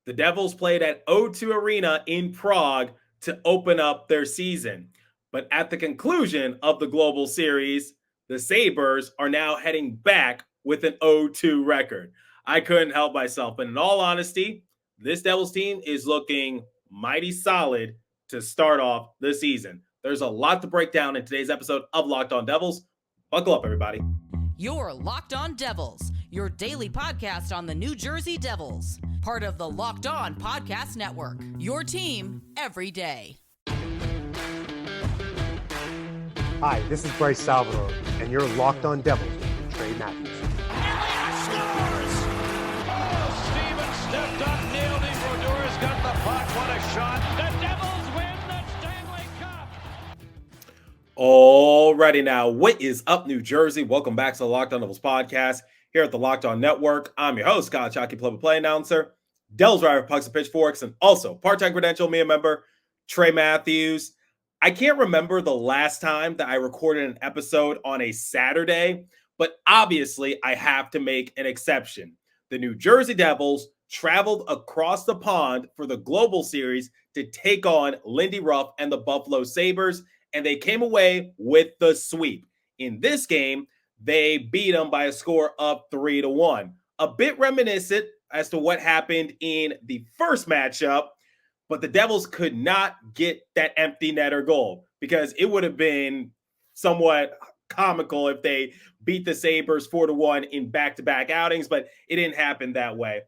The Devils played at O2 Arena in Prague to open up their season. But at the conclusion of the Global Series, the Sabres are now heading back with an 0-2 record. I couldn't help myself. But in all honesty, this Devils team is looking mighty solid to start off the season. There's a lot to break down in today's episode of Locked On Devils. Buckle up, everybody. You're Locked On Devils, your daily podcast on the New Jersey Devils. Part of the Locked On Podcast Network, your team every day. Hi, this is Bryce Salvador, and you're Locked On Devils with Trey Matthews. Scores! Oh, Stevens stepped up, nailed it. Brodor's got the puck. What a shot. The Devils win the Stanley Cup. Alrighty now, what is up, New Jersey? Welcome back to the Locked On Devils podcast here at the Locked On Network. I'm your host, Scott Chalky, play-by-play announcer, Devils writer for Pucks and Pitchforks, and also part-time credential media member, Trey Matthews. I can't remember the last time that I recorded an episode on a Saturday, but obviously I have to make an exception. The New Jersey Devils traveled across the pond for the Global Series to take on Lindy Ruff and the Buffalo Sabres, and they came away with the sweep. In this game, they beat them by a score of 3-1. A bit reminiscent as to what happened in the first matchup, but the Devils could not get that empty netter goal because it would have been somewhat comical if they beat the Sabres 4-1 in back-to-back outings, but it didn't happen that way.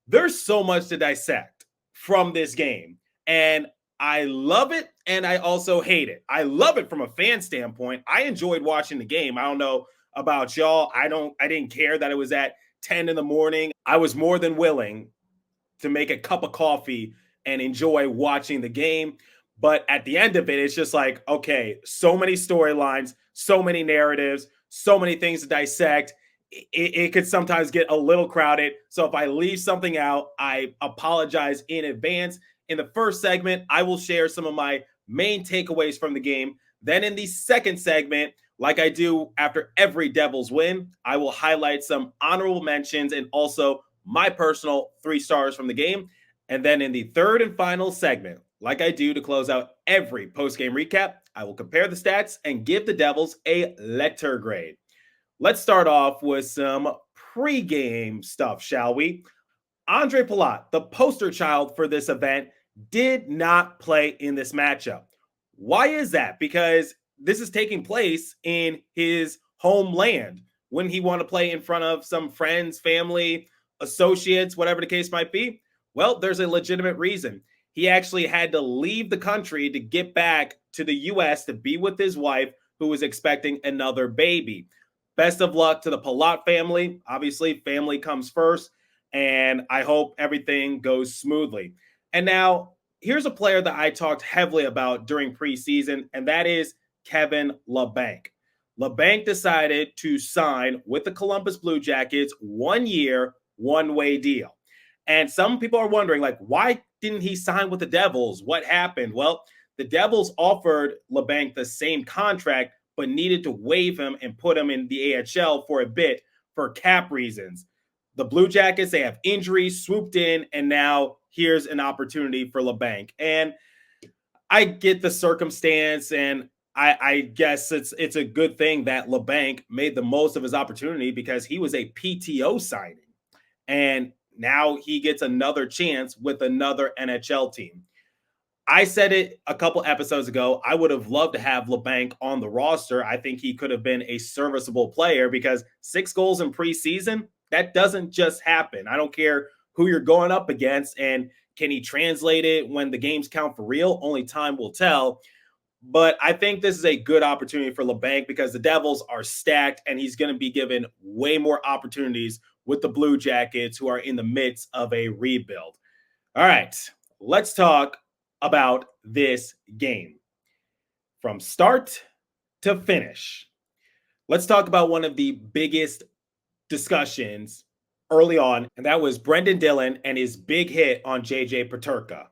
There's so much to dissect from this game, and I love it, and I also hate it. I love it from a fan standpoint. I enjoyed watching the game. I don't know about y'all. I didn't care that it was at 10 in the morning. I was more than willing to make a cup of coffee and enjoy watching the game. But at the end of it, it's just like, okay, so many storylines, so many narratives, so many things to dissect. It could sometimes get a little crowded. So if I leave something out, I apologize in advance. In the first segment, I will share some of my main takeaways from the game. Then in the second segment, like I do after every Devils win, I will highlight some honorable mentions and also my personal 3 stars from the game. And then in the third and final segment, like I do to close out every post-game recap, I will compare the stats and give the Devils a letter grade. Let's start off with some pre-game stuff, shall we? Andre Palat, the poster child for this event, did not play in this matchup. Why is that? Because this is taking place in his homeland. Wouldn't he want to play in front of some friends, family, associates, whatever the case might be? Well, there's a legitimate reason. He actually had to leave the country to get back to the U.S. to be with his wife, who was expecting another baby. Best of luck to the Palat family. Obviously, family comes first, and I hope everything goes smoothly. And now, here's a player that I talked heavily about during preseason, and that is Kevin Labanc. Labanc decided to sign with the Columbus Blue Jackets 1 year, one-way deal. And some people are wondering, like, why didn't he sign with the Devils? What happened? Well, the Devils offered Labanc the same contract, but needed to waive him and put him in the AHL for a bit for cap reasons. The Blue Jackets, they have injuries, swooped in, and now here's an opportunity for Labanc. And I get the circumstance, and I guess it's a good thing that Labanc made the most of his opportunity because he was a PTO signing. And now he gets another chance with another NHL team. I said it a couple episodes ago. I would have loved to have Labanc on the roster. I think he could have been a serviceable player because 6 goals in preseason, that doesn't just happen. I don't care who you're going up against, and can he translate it when the games count for real? Only time will tell. But I think this is a good opportunity for Labanc because the Devils are stacked, and he's going to be given way more opportunities with the Blue Jackets, who are in the midst of a rebuild. All right, let's talk about this game from start to finish. Let's talk about one of the biggest discussions early on, and that was Brendan Dillon and his big hit on JJ Peterka.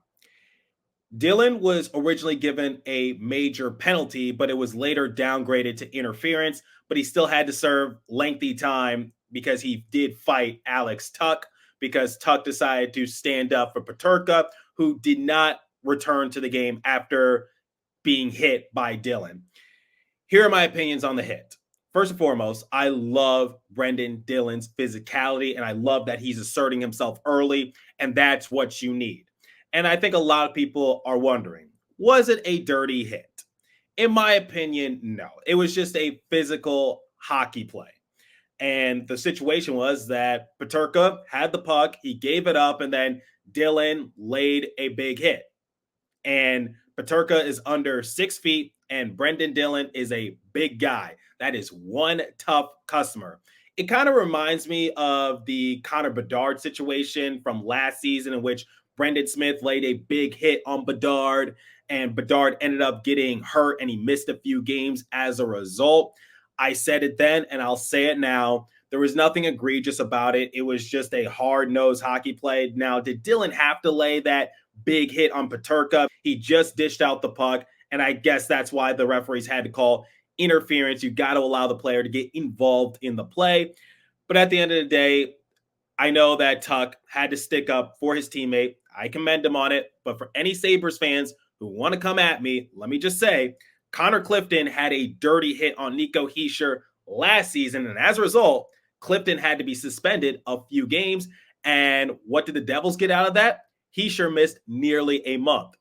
Dillon was originally given a major penalty, but it was later downgraded to interference, but he still had to serve lengthy time because he did fight Alex Tuck. because Tuck decided to stand up for Peterka, who did not return to the game after being hit by Dillon. Here are my opinions on the hit. First and foremost, I love Brendan Dillon's physicality, and I love that he's asserting himself early, and that's what you need. And I think a lot of people are wondering, was it a dirty hit? In my opinion, no. It was just a physical hockey play. And the situation was that Peterka had the puck, he gave it up, and then Dillon laid a big hit. And Peterka is under 6 feet, and Brendan Dillon is a big guy. That is one tough customer. It kind of reminds me of the Connor Bedard situation from last season, in which Brendan Smith laid a big hit on Bedard, and Bedard ended up getting hurt, and he missed a few games as a result. I said it then, and I'll say it now. There was nothing egregious about it. It was just a hard-nosed hockey play. Now, did Dillon have to lay that big hit on Peterka? He just dished out the puck, and I guess that's why the referees had to call interference. You got to allow the player to get involved in the play. But at the end of the day, I know that Tuck had to stick up for his teammate. I commend him on it. But for any Sabres fans who want to come at me, let me just say, Connor Clifton had a dirty hit on Nico Hischier last season, and as a result, Clifton had to be suspended a few games. And what did the Devils get out of that? Hischier missed nearly a month.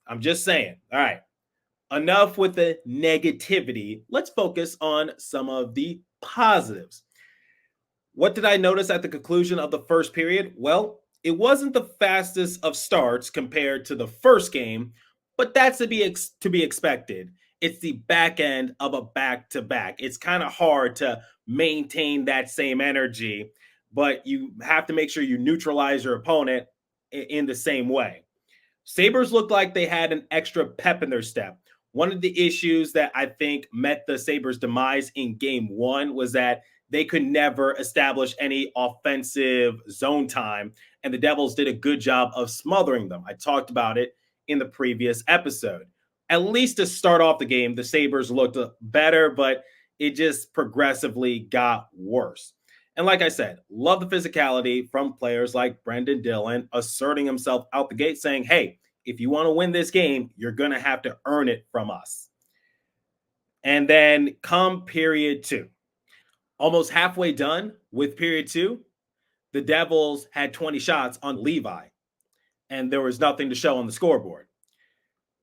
I'm just saying. All right. Enough with the negativity. Let's focus on some of the positives. What did I notice at the conclusion of the first period? Well, it wasn't the fastest of starts compared to the first game, but that's to be expected. It's the back end of a back-to-back. It's kind of hard to maintain that same energy, but you have to make sure you neutralize your opponent in the same way. Sabres looked like they had an extra pep in their step. One of the issues that I think met the Sabres' demise in game one was that they could never establish any offensive zone time, and the Devils did a good job of smothering them. I talked about it in the previous episode. At least to start off the game, the Sabres looked better, but it just progressively got worse. And like I said, love the physicality from players like Brendan Dillon asserting himself out the gate saying, hey, if you want to win this game, you're going to have to earn it from us. And then come period two. Almost halfway done with period two, the Devils had 20 shots on Levi, and there was nothing to show on the scoreboard.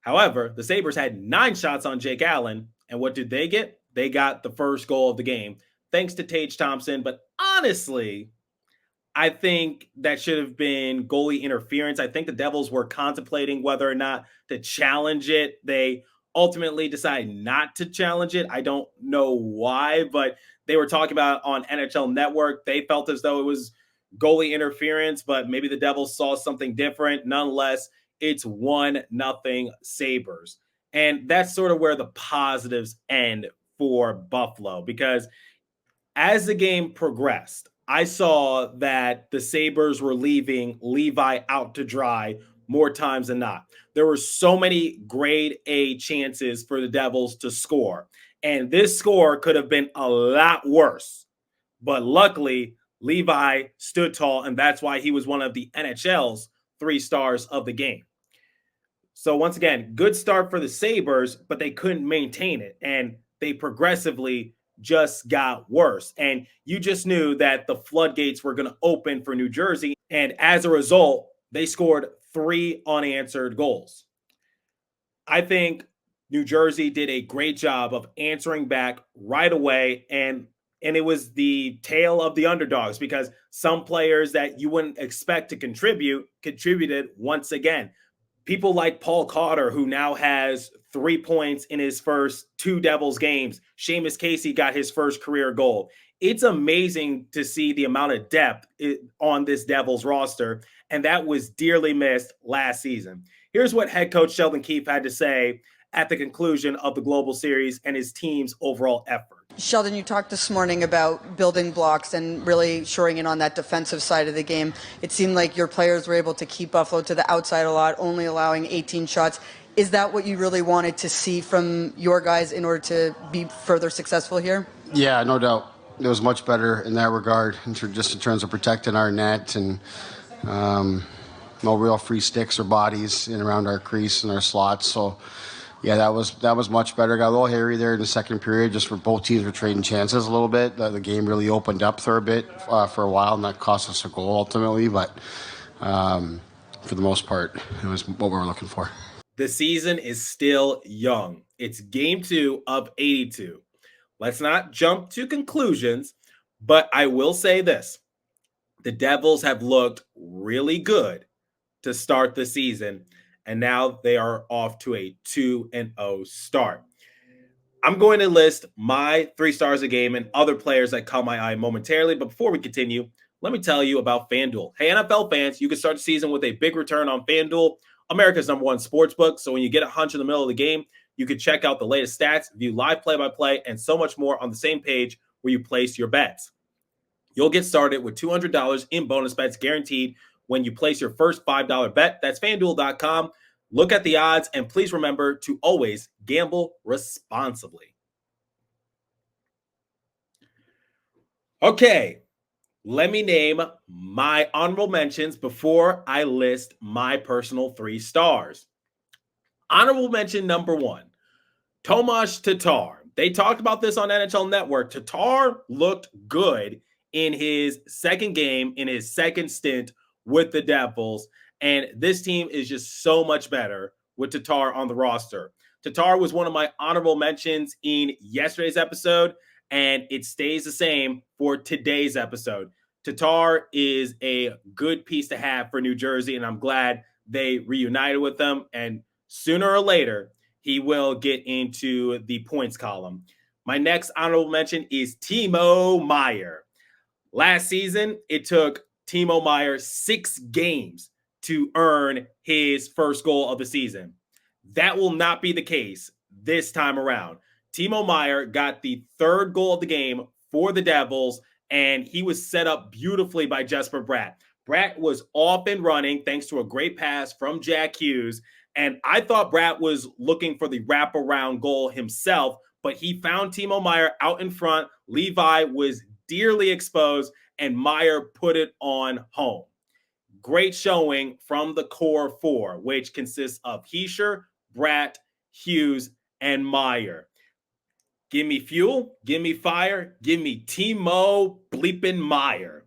However, the Sabres had 9 shots on Jake Allen, and what did they get? They got the first goal of the game, thanks to Tage Thompson. But honestly, I think that should have been goalie interference. I think the Devils were contemplating whether or not to challenge it. They ultimately decided not to challenge it. I don't know why, but they were talking about it on NHL Network. They felt as though it was goalie interference, but maybe the Devils saw something different. Nonetheless, it's 1-0 Sabres. And that's sort of where the positives end for Buffalo, because as the game progressed, I saw that the Sabres were leaving Levi out to dry more times than not. There were so many grade A chances for the Devils to score, and this score could have been a lot worse. But luckily, Levi stood tall, and that's why he was one of the NHL's 3 stars of the game. So once again, good start for the Sabres, but they couldn't maintain it, and they progressively just got worse. And you just knew that the floodgates were going to open for New Jersey, and as a result, they scored 3 unanswered goals. I think New Jersey did a great job of answering back right away, and it was the tale of the underdogs, because some players that you wouldn't expect to contributed once again. People like Paul Cotter, who now has 3 points in his first 2 Devils games. Seamus Casey got his first career goal. It's amazing to see the amount of depth on this Devils roster, and that was dearly missed last season. Here's what head coach Sheldon Keefe had to say at the conclusion of the Global Series and his team's overall effort. Sheldon, you talked this morning about building blocks and really shoring in on that defensive side of the game. It seemed like your players were able to keep Buffalo to the outside a lot, only allowing 18 shots. Is that what you really wanted to see from your guys in order to be further successful here? Yeah, no doubt. it was much better in that regard, just in terms of protecting our net and no real free sticks or bodies in around our crease and our slots. So, yeah, that was much better. Got a little hairy there in the second period, just where both teams were trading chances a little bit. The game really opened up for a bit for a while, and that cost us a goal ultimately. But for the most part, it was what we were looking for. The season is still young. It's game 2 of 82. Let's not jump to conclusions, but I will say this. The Devils have looked really good to start the season, and now they are off to a 2-0 start. I'm going to list my 3 stars a game and other players that caught my eye momentarily, but before we continue, let me tell you about FanDuel. Hey, NFL fans, you can start the season with a big return on FanDuel, America's #1 sportsbook. So when you get a hunch in the middle of the game, you can check out the latest stats, view live play-by-play, and so much more on the same page where you place your bets. You'll get started with $200 in bonus bets guaranteed when you place your first $5 bet. That's FanDuel.com. Look at the odds, and please remember to always gamble responsibly. Okay, let me name my honorable mentions before I list my personal 3 stars. Honorable mention number 1, Tomas Tatar. They talked about this on NHL Network. Tatar looked good in his second game, in his second stint with the Devils, and this team is just so much better with Tatar on the roster. Tatar was one of my honorable mentions in yesterday's episode, and it stays the same for today's episode. Tatar is a good piece to have for New Jersey, and I'm glad they reunited with them, and sooner or later, he will get into the points column. My next honorable mention is Timo Meier. Last season, it took Timo Meier 6 games to earn his first goal of the season. That will not be the case this time around. Timo Meier got the 3rd goal of the game for the Devils, and he was set up beautifully by Jesper Bratt. Bratt was off and running thanks to a great pass from Jack Hughes, and I thought Bratt was looking for the wraparound goal himself, but he found Timo Meier out in front. Levi was dearly exposed, and Meier put it on home. Great showing from the core 4, which consists of Hischier, Bratt, Hughes, and Meier. Give me fuel, give me fire, give me Timo bleeping Meier.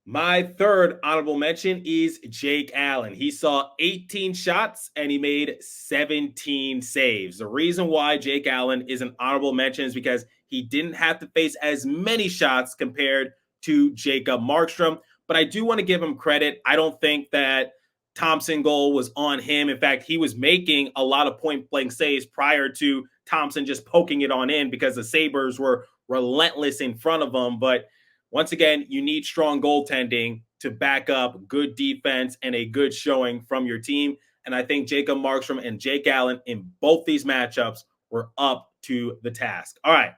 My 3rd honorable mention is Jake Allen. He saw 18 shots and he made 17 saves. The reason why Jake Allen is an honorable mention is because he didn't have to face as many shots compared to Jacob Markstrom, but I do want to give him credit. I don't think that Thompson goal was on him. In fact, he was making a lot of point-blank saves prior to Thompson just poking it on in because the Sabres were relentless in front of him. But once again, you need strong goaltending to back up good defense and a good showing from your team. And I think Jacob Markstrom and Jake Allen in both these matchups were up to the task. All right.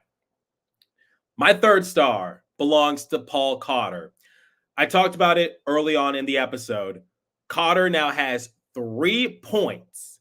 My 3rd star belongs to Paul Cotter. I talked about it early on in the episode. Cotter now has 3 points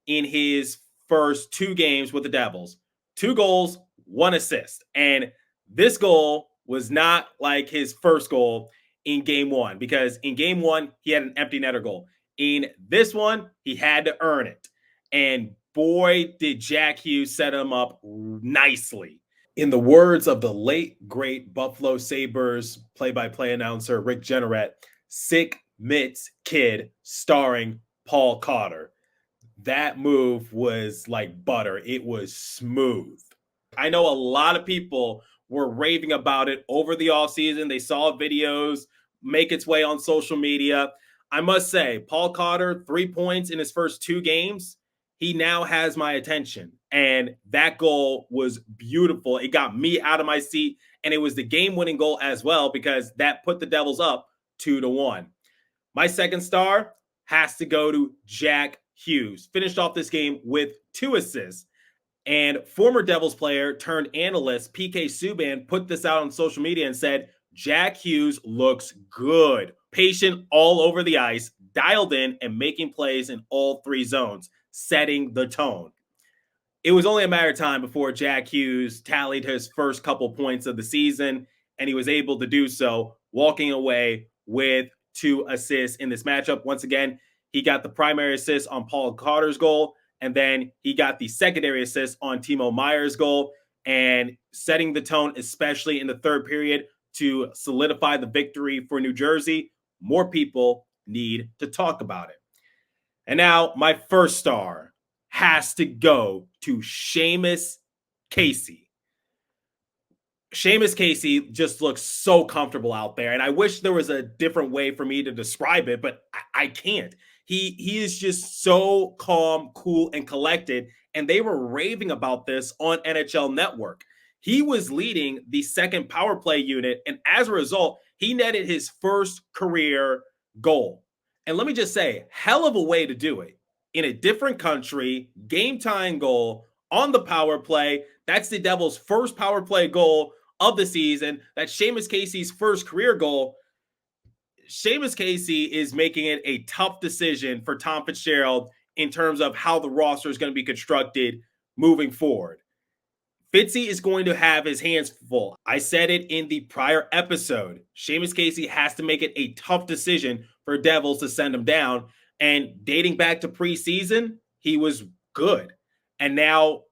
in his first 2 games with the Devils. 2 goals, 1 assist. And this goal was not like his first goal in game 1, because in game 1, he had an empty netter goal. In this one, he had to earn it. And boy, did Jack Hughes set him up nicely. In the words of the late, great Buffalo Sabres play-by-play announcer Rick Jeanneret, sick mitts kid starring Paul Cotter. That move was like butter. It was smooth. I know a lot of people were raving about it over the offseason. They saw videos make its way on social media. I must say, Paul Cotter, 3 points in his first 2 games. He now has my attention. And that goal was beautiful. It got me out of my seat. And it was the game-winning goal as well, because that put the Devils up 2-1. My 2nd star has to go to Jack Hughes. Finished off this game with 2 assists. And former Devils player turned analyst PK Subban put this out on social media and said, Jack Hughes looks good. Patient all over the ice, dialed in and making plays in all 3 zones, setting the tone. it was only a matter of time before Jack Hughes tallied his first couple points of the season, and he was able to do so, walking away with 2 assists in this matchup. Once again, he got the primary assist on Paul Cotter's goal, and then he got the secondary assist on Timo Meyer's goal, and setting the tone, especially in the third period, to solidify the victory for New Jersey. More people need to talk about it. And now my first star has to go to Seamus Casey. Seamus Casey just looks so comfortable out there, and I wish there was a different way for me to describe it, but I can't. He is just so calm, cool, and collected, and they were raving about this on NHL Network. He was leading the second power play unit, and as a result, he netted his first career goal. And let me just say, hell of a way to do it. In a different country, game-tying goal on the power play. That's the Devils' first power play goal of the season. That's Seamus Casey's first career goal. Seamus Casey is making it a tough decision for Tom Fitzgerald in terms of how the roster is going to be constructed moving forward. Fitzy is going to have his hands full. I said it in the prior episode. Seamus Casey has to make it a tough decision for Devils to send him down. And dating back to preseason, he was good. And now,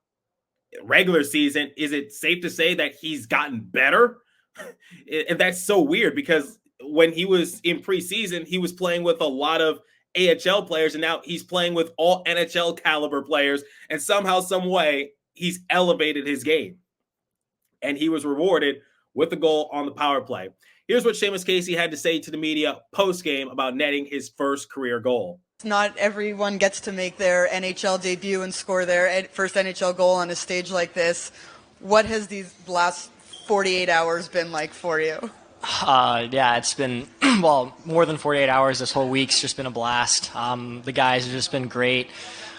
regular season, is it safe to say that he's gotten better? And that's so weird because when he was in preseason, he was playing with a lot of AHL players, and now he's playing with all NHL caliber players. And somehow, some way, he's elevated his game. And he was rewarded with a goal on the power play. Here's what Seamus Casey had to say to the media post-game about netting his first career goal. Not everyone gets to make their NHL debut and score their first NHL goal on a stage like this. What has these last 48 hours been like for you? Yeah, it's been, well, more than 48 hours. This whole week's just been a blast. The guys have just been great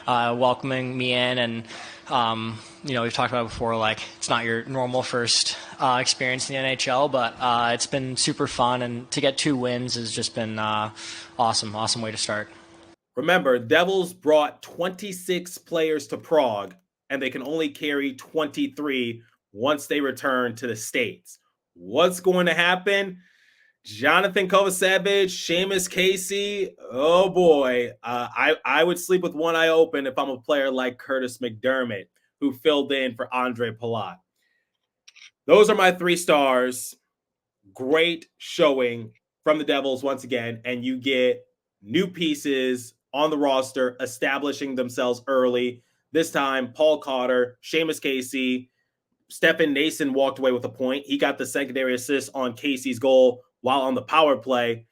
welcoming me in, and we've talked about it before, like, it's not your normal first experience in the NHL, but it's been super fun, and to get 2 wins has just been awesome way to start. Remember, Devils brought 26 players to Prague, and they can only carry 23 once they return to the States. What's going to happen? Jonathan Kovacevic, Seamus Casey. Oh boy, I would sleep with one eye open if I'm a player like Curtis McDermott, who filled in for Andre Palat. Those are my 3 stars. Great showing from the Devils once again, and you get new pieces on the roster establishing themselves early. This time, Paul Cotter, Seamus Casey, Stefan Nason walked away with a point. He got the secondary assist on Casey's goal while on the power play.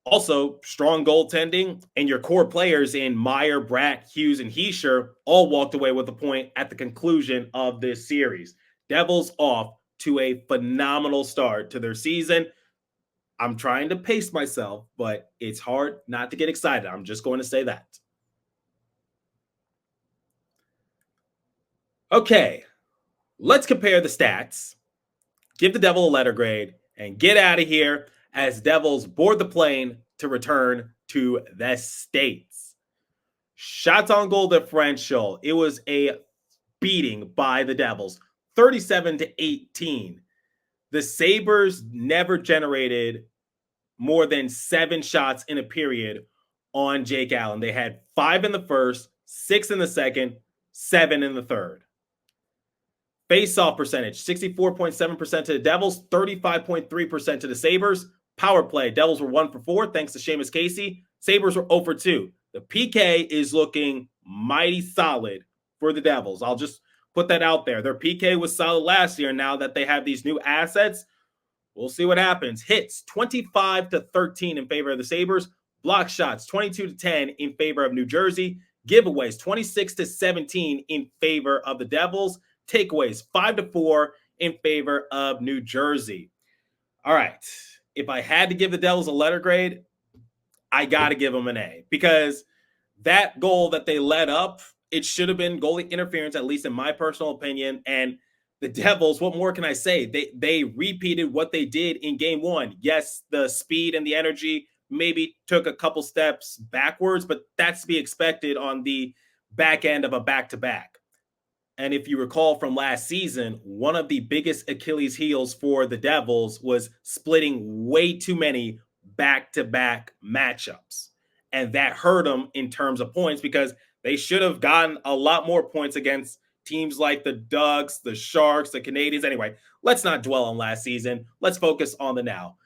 Also, strong goaltending, and your core players in Meyer, Bratt, Hughes, and Hischier all walked away with a point at the conclusion of this series. Devils off to a phenomenal start to their season. I'm trying to pace myself, but it's hard not to get excited. I'm just going to say that. Okay, let's compare the stats, give the Devil a letter grade, and get out of here as Devils board the plane to return to the States. Shots on goal differential. It was a beating by the Devils, 37-18. The Sabres never generated more than 7 shots in a period on Jake Allen. They had 5 in the first, 6 in the second, 7 in the third. Face-off percentage, 64.7% to the Devils, 35.3% to the Sabres. Power play, Devils were 1 for 4 thanks to Seamus Casey. Sabres were 0 for 2. The PK is looking mighty solid for the Devils. I'll just put that out there. Their PK was solid last year. Now that they have these new assets, we'll see what happens. Hits, 25-13 in favor of the Sabres. Block shots, 22-10 in favor of New Jersey. Giveaways, 26-17 in favor of the Devils. Takeaways, 5-4 in favor of New Jersey. All right. If I had to give the Devils a letter grade, I got to give them an A, because that goal that they let up, it should have been goalie interference, at least in my personal opinion. And the Devils, what more can I say? They repeated what they did in game 1. Yes, the speed and the energy maybe took a couple steps backwards, but that's to be expected on the back end of a back-to-back. And if you recall from last season, one of the biggest Achilles heels for the Devils was splitting way too many back-to-back matchups. And that hurt them in terms of points because they should have gotten a lot more points against teams like the Ducks, the Sharks, the Canadiens. Anyway, let's not dwell on last season. Let's focus on the now.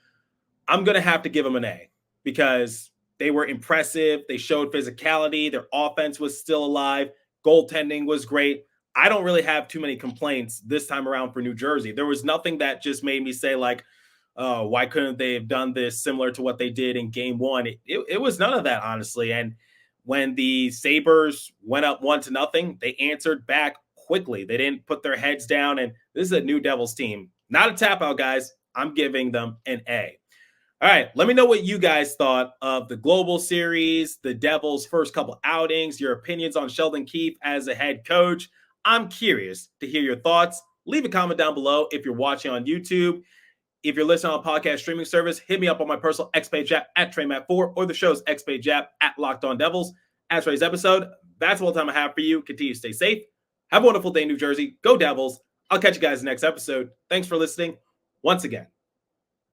I'm going to have to give them an A because they were impressive. They showed physicality. Their offense was still alive. Goaltending was great. I don't really have too many complaints this time around for New Jersey. There was nothing that just made me say like, oh, why couldn't they have done this similar to what they did in game one? It was none of that, honestly. And when the Sabres went up 1-0, they answered back quickly. They didn't put their heads down. And this is a new Devils team. Not a tap out, guys. I'm giving them an A. All right, let me know what you guys thought of the Global Series, the Devils' first couple outings, your opinions on Sheldon Keefe as a head coach. I'm curious to hear your thoughts. Leave a comment down below if you're watching on YouTube. If you're listening on a podcast streaming service, hit me up on my personal X page app at TreyMatt4 or the show's X page app at Locked On Devils. As for today's episode, that's all the time I have for you. Continue to stay safe. Have a wonderful day, New Jersey. Go Devils. I'll catch you guys in the next episode. Thanks for listening once again.